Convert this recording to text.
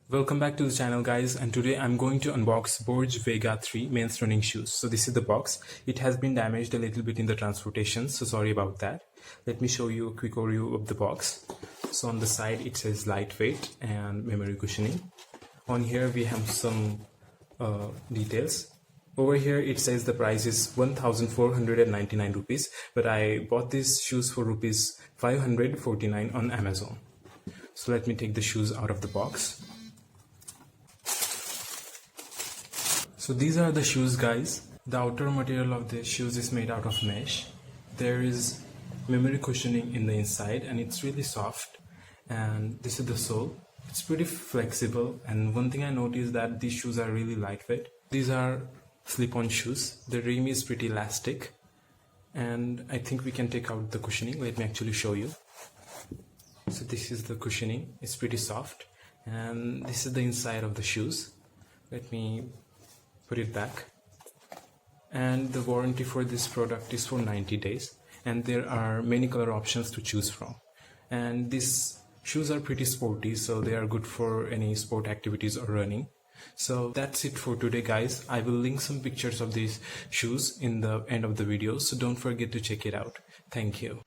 Welcome back to the channel, guys, and today I'm going to unbox Bourge Vega-3 men's running shoes. So this is the box. It has been damaged a little bit in the transportation, so sorry about that. Let me show you a quick overview of the box. So on the side it says lightweight and memory cushioning. On here we have some details. Over here it says the price is 1,499 rupees, but I bought these shoes for rupees 549 on Amazon. So let me take the shoes out of the box. So these are the shoes, guys. The outer material of the shoes is made out of mesh. There is memory cushioning in the inside and it's really soft. And this is the sole. It's pretty flexible, and one thing I noticed that these shoes are really lightweight. These are slip-on shoes. The rim is pretty elastic, and I think we can take out the cushioning. Let me actually show you. So this is the cushioning. It's pretty soft, and this is the inside of the shoes. Let me put it back. And the warranty for this product is for 90 days, and there are many color options to choose from. And these shoes are pretty sporty, so they are good for any sport activities or running. So that's it for today, guys. I will link some pictures of these shoes in the end of the video, so don't forget to check it out. Thank you.